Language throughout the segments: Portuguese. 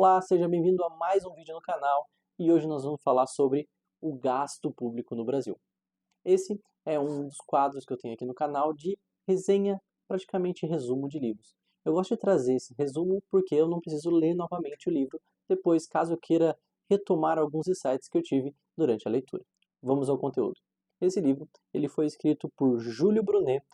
Olá, seja bem-vindo a mais um vídeo no canal e hoje nós vamos falar sobre o gasto público no Brasil. Esse é um dos quadros que eu tenho aqui no canal de resenha, praticamente resumo de livros. Eu gosto de trazer esse resumo porque eu não preciso ler novamente o livro depois, caso eu queira retomar alguns insights que eu tive durante a leitura. Vamos ao conteúdo. Esse livro ele foi escrito por Júlio Brunet,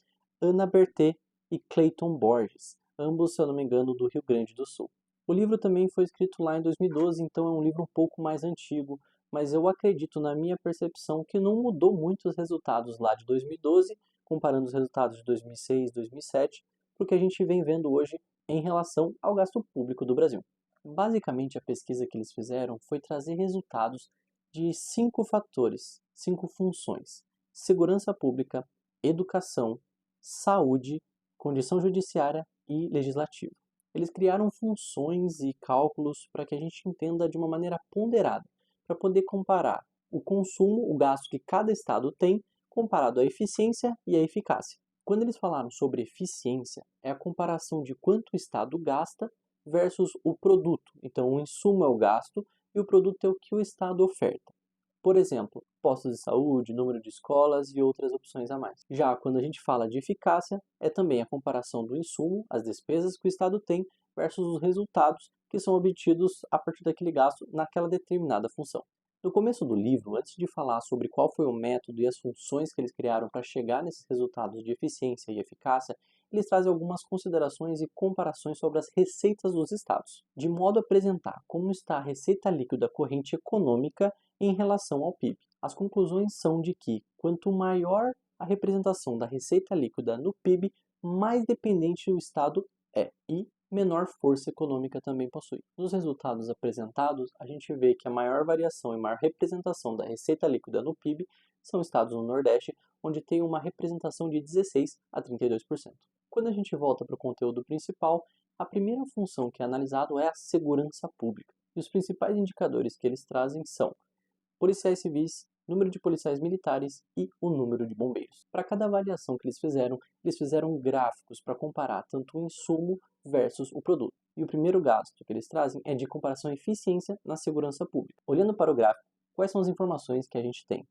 Ana Berthet e Clayton Borges, ambos, se eu não me engano, do Rio Grande do Sul. O livro também foi escrito lá em 2012, então é um livro um pouco mais antigo, mas eu acredito, na minha percepção, que não mudou muito os resultados lá de 2012, comparando os resultados de 2006, 2007, porque a gente vem vendo hoje em relação ao gasto público do Brasil. Basicamente, a pesquisa que eles fizeram foi trazer resultados de 5 fatores, 5 funções: segurança pública, educação, saúde, condição judiciária e legislativa. Eles criaram funções e cálculos para que a gente entenda de uma maneira ponderada, para poder comparar o consumo, o gasto que cada estado tem, comparado à eficiência e à eficácia. Quando eles falaram sobre eficiência, é a comparação de quanto o estado gasta versus o produto. Então, o insumo é o gasto e o produto é o que o estado oferta. Por exemplo, postos de saúde, número de escolas e outras opções a mais. Já quando a gente fala de eficácia, é também a comparação do insumo, as despesas que o Estado tem, versus os resultados que são obtidos a partir daquele gasto naquela determinada função. No começo do livro, antes de falar sobre qual foi o método e as funções que eles criaram para chegar nesses resultados de eficiência e eficácia, eles trazem algumas considerações e comparações sobre as receitas dos estados, de modo a apresentar como está a receita líquida corrente econômica em relação ao PIB. As conclusões são de que, quanto maior a representação da receita líquida no PIB, mais dependente o estado é e menor força econômica também possui. Nos resultados apresentados, a gente vê que a maior variação e maior representação da receita líquida no PIB são estados no Nordeste, onde tem uma representação de 16 a 32%. Quando a gente volta para o conteúdo principal, a primeira função que é analisado é a segurança pública. E os principais indicadores que eles trazem são policiais civis, número de policiais militares e o número de bombeiros. Para cada avaliação que eles fizeram gráficos para comparar tanto o insumo versus o produto. E o primeiro gasto que eles trazem é de comparação eficiência na segurança pública. Olhando para o gráfico, quais são as informações que a gente tem?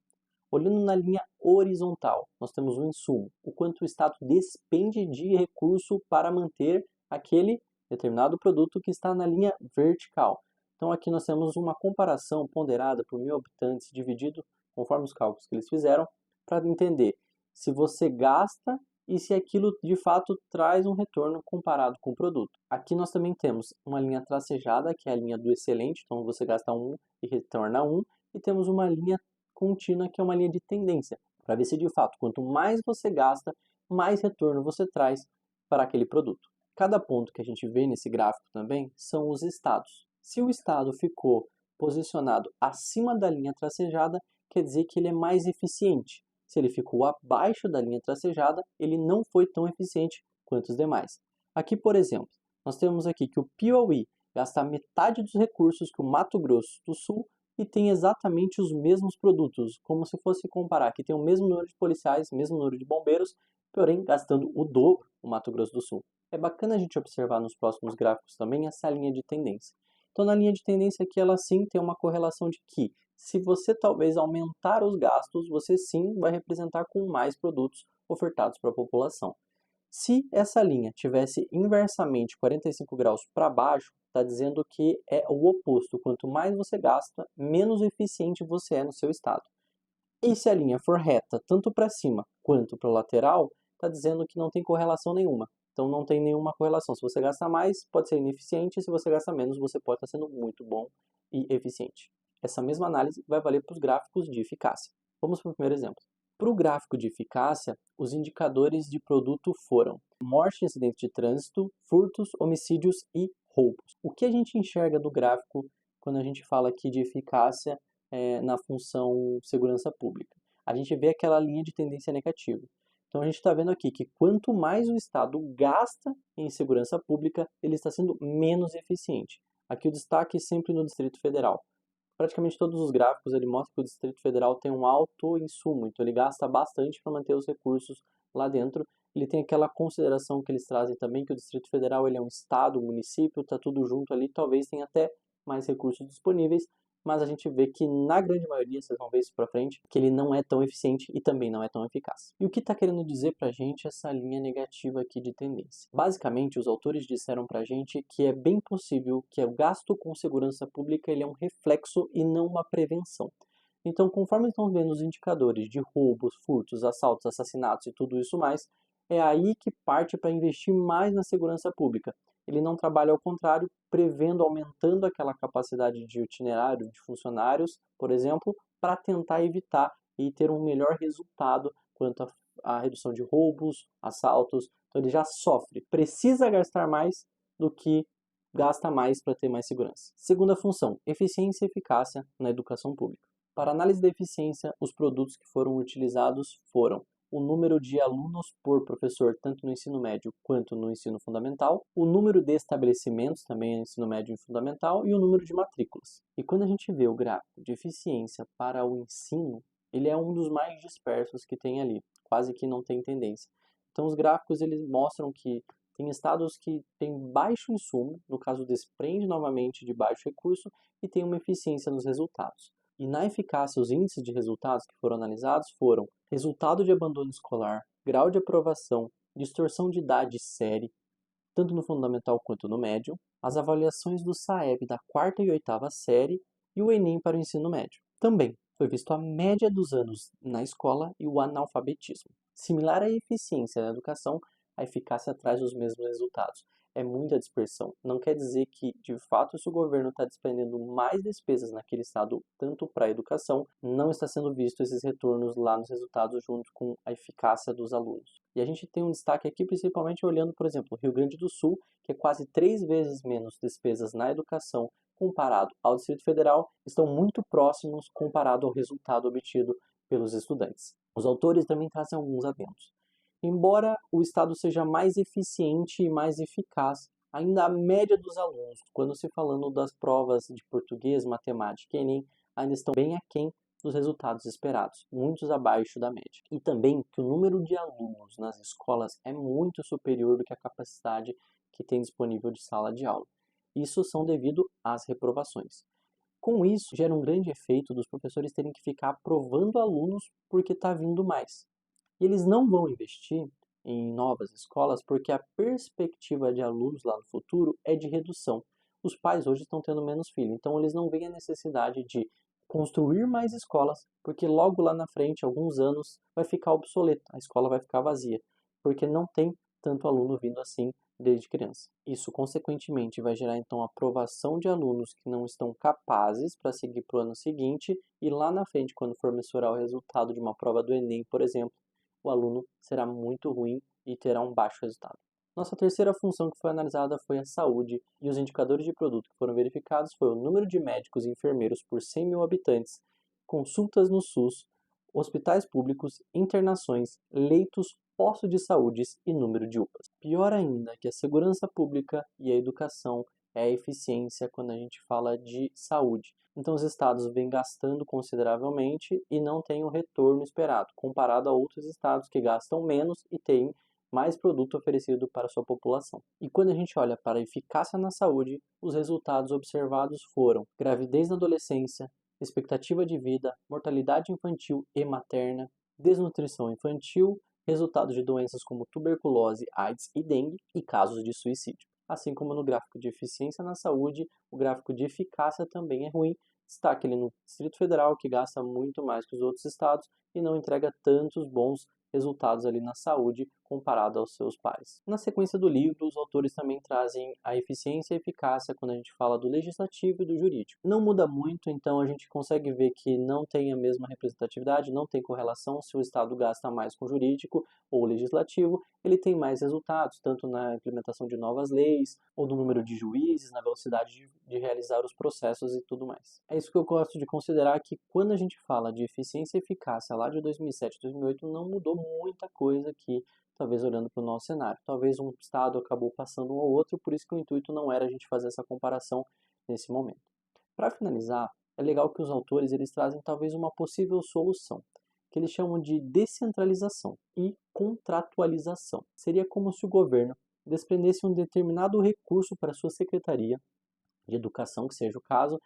Olhando na linha horizontal, nós temos o insumo, o quanto o Estado despende de recurso para manter aquele determinado produto que está na linha vertical. Então aqui nós temos uma comparação ponderada por 1.000 habitantes dividido conforme os cálculos que eles fizeram para entender se você gasta e se aquilo de fato traz um retorno comparado com o produto. Aqui nós também temos uma linha tracejada, que é a linha do excelente, então você gasta 1 e retorna 1, e temos uma linha contínua, que é uma linha de tendência, para ver se de fato quanto mais você gasta, mais retorno você traz para aquele produto. Cada ponto que a gente vê nesse gráfico também são os estados. Se o estado ficou posicionado acima da linha tracejada, quer dizer que ele é mais eficiente. Se ele ficou abaixo da linha tracejada, ele não foi tão eficiente quanto os demais. Aqui, por exemplo, nós temos aqui que o Piauí gasta metade dos recursos que o Mato Grosso do Sul e tem exatamente os mesmos produtos, como se fosse comparar que tem o mesmo número de policiais, mesmo número de bombeiros, porém gastando o dobro o Mato Grosso do Sul. É bacana a gente observar nos próximos gráficos também essa linha de tendência. Então, na linha de tendência aqui, ela sim tem uma correlação de que, se você talvez aumentar os gastos, você sim vai representar com mais produtos ofertados para a população. Se essa linha tivesse inversamente 45 graus para baixo, está dizendo que é o oposto. Quanto mais você gasta, menos eficiente você é no seu estado. E se a linha for reta, tanto para cima quanto para o lateral, está dizendo que não tem correlação nenhuma. Então não tem nenhuma correlação. Se você gasta mais, pode ser ineficiente. Se você gasta menos, você pode estar sendo muito bom e eficiente. Essa mesma análise vai valer para os gráficos de eficácia. Vamos para o primeiro exemplo. Para o gráfico de eficácia, os indicadores de produto foram morte em acidente de trânsito, furtos, homicídios e roubos. O que a gente enxerga do gráfico quando a gente fala aqui de eficácia na função segurança pública? A gente vê aquela linha de tendência negativa. Então a gente está vendo aqui que quanto mais o Estado gasta em segurança pública, ele está sendo menos eficiente. Aqui o destaque sempre no Distrito Federal. Praticamente todos os gráficos ele mostra que o Distrito Federal tem um alto insumo, então ele gasta bastante para manter os recursos lá dentro. Ele tem aquela consideração que eles trazem também, que o Distrito Federal ele é um estado, um município, está tudo junto ali, talvez tenha até mais recursos disponíveis, mas a gente vê que na grande maioria, vocês vão ver isso para frente, que ele não é tão eficiente e também não é tão eficaz. E o que está querendo dizer para a gente essa linha negativa aqui de tendência? Basicamente, os autores disseram para a gente que é bem possível que o gasto com segurança pública ele é um reflexo e não uma prevenção. Então, conforme estão vendo os indicadores de roubos, furtos, assaltos, assassinatos e tudo isso mais, é aí que parte para investir mais na segurança pública. Ele não trabalha ao contrário, prevendo, aumentando aquela capacidade de itinerário de funcionários, por exemplo, para tentar evitar e ter um melhor resultado quanto à redução de roubos, assaltos. Então ele já sofre, precisa gastar mais do que gasta mais para ter mais segurança. Segunda função, eficiência e eficácia na educação pública. Para análise da eficiência, os produtos que foram utilizados foram o número de alunos por professor, tanto no ensino médio quanto no ensino fundamental, o número de estabelecimentos, também no ensino médio e fundamental, e o número de matrículas. E quando a gente vê o gráfico de eficiência para o ensino, ele é um dos mais dispersos que tem ali, quase que não tem tendência. Então os gráficos eles mostram que tem estados que têm baixo insumo, no caso desprende novamente de baixo recurso, e tem uma eficiência nos resultados. E na eficácia, os índices de resultados que foram analisados foram resultado de abandono escolar, grau de aprovação, distorção de idade e série, tanto no fundamental quanto no médio, as avaliações do SAEB da quarta e oitava série e o Enem para o ensino médio. Também foi visto a média dos anos na escola e o analfabetismo. Similar à eficiência na educação, a eficácia traz os mesmos resultados. É muita dispersão. Não quer dizer que, de fato, se o governo está despendendo mais despesas naquele estado, tanto para a educação, não está sendo visto esses retornos lá nos resultados junto com a eficácia dos alunos. E a gente tem um destaque aqui, principalmente olhando, por exemplo, o Rio Grande do Sul, que é quase 3 vezes menos despesas na educação comparado ao Distrito Federal, estão muito próximos comparado ao resultado obtido pelos estudantes. Os autores também trazem alguns adendos. Embora o Estado seja mais eficiente e mais eficaz, ainda a média dos alunos, quando se falando das provas de português, matemática e Enem, ainda estão bem aquém dos resultados esperados, muitos abaixo da média. E também que o número de alunos nas escolas é muito superior do que a capacidade que tem disponível de sala de aula. Isso são devido às reprovações. Com isso, gera um grande efeito dos professores terem que ficar aprovando alunos porque está vindo mais. E eles não vão investir em novas escolas porque a perspectiva de alunos lá no futuro é de redução. Os pais hoje estão tendo menos filhos, então eles não veem a necessidade de construir mais escolas, porque logo lá na frente, alguns anos, vai ficar obsoleta, a escola vai ficar vazia, porque não tem tanto aluno vindo assim desde criança. Isso, consequentemente, vai gerar então a aprovação de alunos que não estão capazes para seguir para o ano seguinte, e lá na frente, quando for mensurar o resultado de uma prova do Enem, por exemplo, o aluno será muito ruim e terá um baixo resultado. Nossa terceira função que foi analisada foi a saúde, e os indicadores de produto que foram verificados foi o número de médicos e enfermeiros por 100 mil habitantes, consultas no SUS, hospitais públicos, internações, leitos, postos de saúde e número de UPAs. Pior ainda que a segurança pública e a educação é a eficiência quando a gente fala de saúde. Então os estados vêm gastando consideravelmente e não têm o retorno esperado, comparado a outros estados que gastam menos e têm mais produto oferecido para a sua população. E quando a gente olha para a eficácia na saúde, os resultados observados foram gravidez na adolescência, expectativa de vida, mortalidade infantil e materna, desnutrição infantil, resultados de doenças como tuberculose, AIDS e dengue e casos de suicídio. Assim como no gráfico de eficiência na saúde, o gráfico de eficácia também é ruim. Destaque ele no Distrito Federal, que gasta muito mais que os outros estados e não entrega tantos bons resultados ali na saúde comparado aos seus pares. Na sequência do livro, os autores também trazem a eficiência e eficácia quando a gente fala do legislativo e do jurídico. Não muda muito, então a gente consegue ver que não tem a mesma representatividade, não tem correlação se o Estado gasta mais com o jurídico ou o legislativo, ele tem mais resultados, tanto na implementação de novas leis, ou do número de juízes, na velocidade de realizar os processos e tudo mais. É isso que eu gosto de considerar que quando a gente fala de eficiência e eficácia lá de 2007 2008, não mudou muita coisa aqui, talvez olhando para o nosso cenário. Talvez um estado acabou passando um ao outro, por isso que o intuito não era a gente fazer essa comparação nesse momento. Para finalizar, é legal que os autores eles trazem talvez uma possível solução, que eles chamam de descentralização e contratualização. Seria como se o governo desprendesse um determinado recurso para sua secretaria de educação, que seja o caso,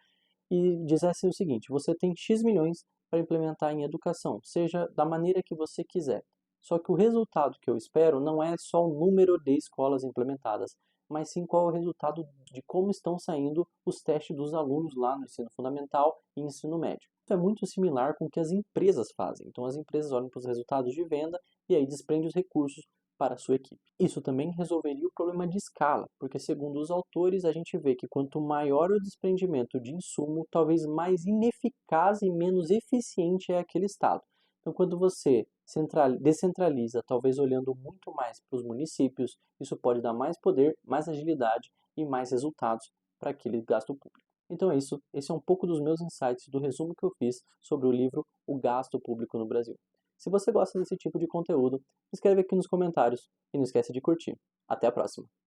e dissesse o seguinte: você tem X milhões para implementar em educação, seja da maneira que você quiser. Só que o resultado que eu espero não é só o número de escolas implementadas, mas sim qual é o resultado de como estão saindo os testes dos alunos lá no ensino fundamental e ensino médio. Isso é muito similar com o que as empresas fazem. Então as empresas olham para os resultados de venda e aí desprendem os recursos para a sua equipe. Isso também resolveria o problema de escala, porque segundo os autores a gente vê que quanto maior o desprendimento de insumo, talvez mais ineficaz e menos eficiente é aquele estado. Então quando você descentraliza, talvez olhando muito mais para os municípios, isso pode dar mais poder, mais agilidade e mais resultados para aquele gasto público. Então é isso, esse é um pouco dos meus insights do resumo que eu fiz sobre o livro O Gasto Público no Brasil. Se você gosta desse tipo de conteúdo, escreve aqui nos comentários e não esquece de curtir. Até a próxima!